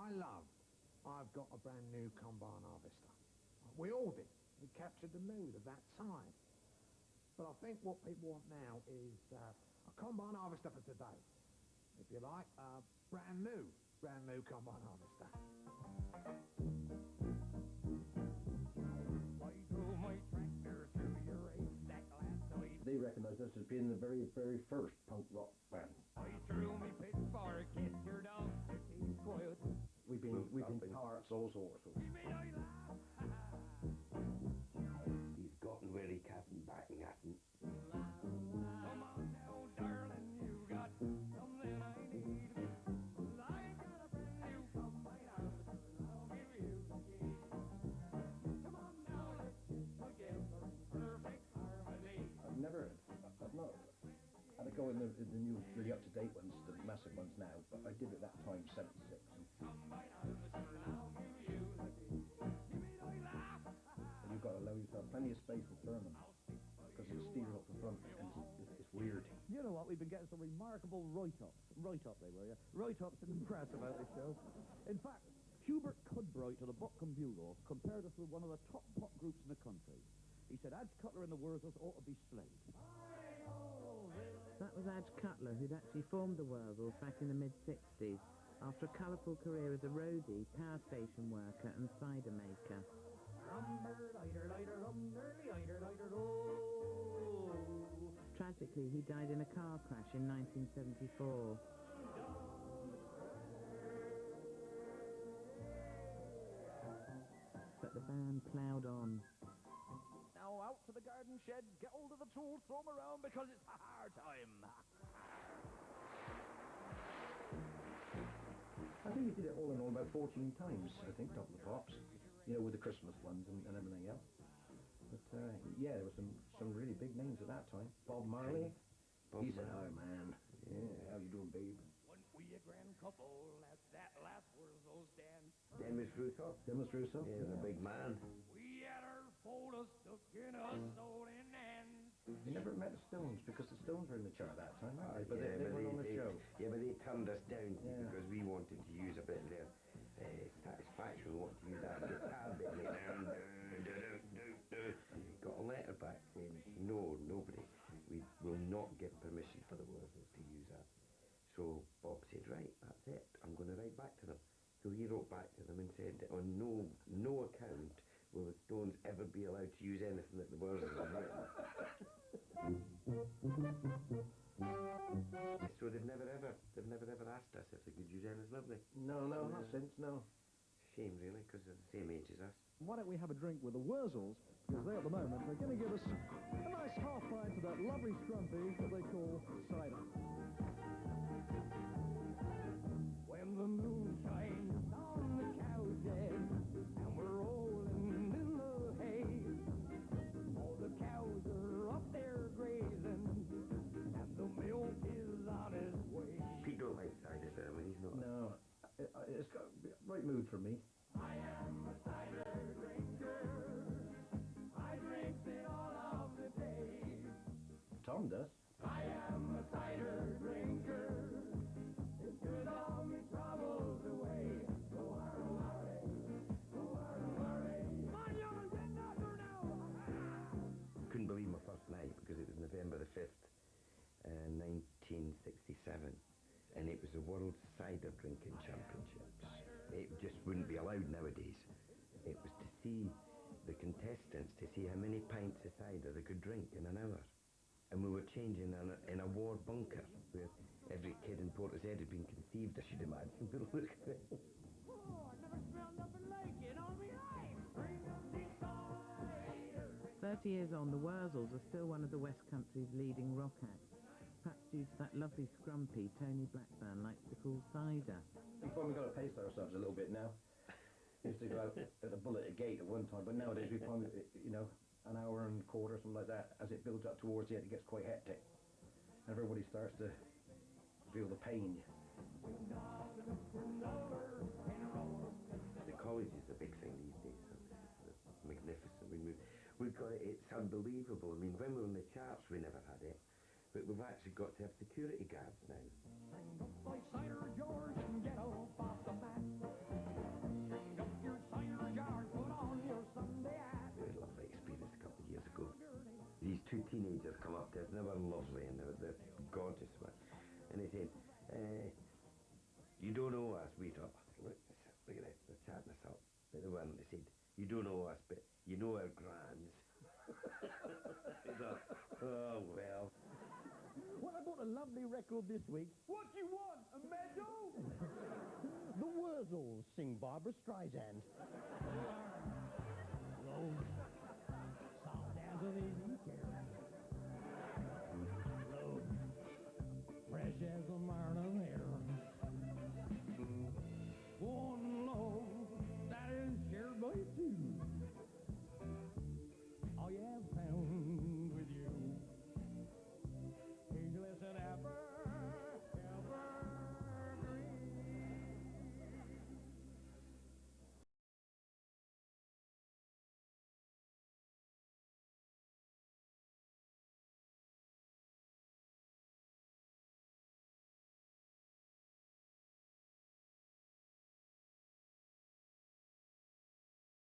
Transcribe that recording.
I love, I've got a brand new combine harvester. We all did. We captured the mood of that time. But I think what people want now is a combine harvester for today. If you like, a brand new combine harvester. They recognise us as being the very, very first punk rock band. We've been parts all sorts. He's gotten where he can't back nothing. Come on now, darling, you got something I need. I got a brand new combine harvester, and I'll give you the key. Come on now, let's get together in perfect harmony. I've not had a go in the new, really up-to-date ones, the massive ones now, but I did at that time, 76. Combine harvester, and I'll give you the key. Give me no laugh. And you've got to allow yourself plenty of space to turn them, because it steers up the front, and it's weird. You know what, we've been getting some remarkable write-up they were, yeah? Write-ups in the press about this show. In fact, Hubert Cudbright of the Buckham Bugle compared us with one of the top pop groups in the country. He said Adge Cutler and the Wurzels ought to be slayed. That was Adge Cutler, who'd actually formed the Wurzels back in the mid-60s after a colourful career as a roadie, power station worker and cider maker. Tragically, he died in a car crash in 1974. But the band ploughed on. Now out to the garden shed, get hold of the tools, throw them around because it's hard time. I think we did it all in all about 14 times, I think, Top of the Pops. You know, with the Christmas ones and everything else. But, yeah, there were some really big names at that time. Bob Marley. He's an our man. Yeah, how you doing, babe? Weren't we a grand couple at that last Wurzels dance? Demis Rousseau. Demis Rousseau? He was a big man. We had our photos stuck in a soul in hand. You never met the Stones, because the Stones were in the chart at that time, weren't they? But they were on the show. Yeah, but they turned us down because we wanted to use a bit of their satisfaction. We wanted to use that guitar bit later. Got a letter back saying, no, nobody. We will not give permission for the Wurzels to use that. So Bob said, right, that's it. I'm going to write back to them. So he wrote back to them and said, on no account will the Stones ever be allowed to use anything that the Wurzels have written. So they've never ever asked us if they could use anything, have they? No, not since, no. Shame, really, because they're the same age as us. Why don't we have a drink with the Wurzels? Because they, at the moment, are going to give us a nice half pint of that lovely scrumpy that they call cider. When the moon shines on the cowshed and we're rolling in the hay, all the cows are up there grazing and the milk is on its way. Pete don't like cider, I mean, he's not... No, it's got the right mood for me. I am a cider drinker. I drink it all of the day. Tom does. I am a cider drinker. It's good all my troubles away. Go on, young, get out there now. Couldn't believe my first night because it was November the 5th, 1967. And it was the World Cider Drinking Championships. It just wouldn't be allowed nowadays. It was to see the contestants, to see how many pints of cider they could drink in an hour. And we were changing in a war bunker, where every kid in Portishead had been conceived, I should imagine. But look at it. Oh, I never smelled nothing like it all my life. Bring up the cider. 30 years on, the Wurzels are still one of the West Country's leading rock acts. Perhaps due to that lovely scrumpy Tony Blackburn likes to call cider. We've probably got to pace ourselves a little bit now. We used to go out at a bull at a gate at one time, but nowadays we find, you know, an hour and a quarter, something like that. As it builds up towards the end, it gets quite hectic. And everybody starts to feel the pain. The college is a big thing these days. It's magnificent. We've got it, it's unbelievable. I mean, when we were on the charts, we never had it. But we've actually got to have security guards now. Sing up by cider, George, and get off the mat. up there. They were lovely and they're gorgeous. And he said, you don't know us, we thought. Look at this, they're chatting us up. But they weren't. They said, you don't know us, but you know our grands. I thought, oh, well. Well, I bought a lovely record this week. What do you want, a medal? The Wurzels sing Barbara Streisand.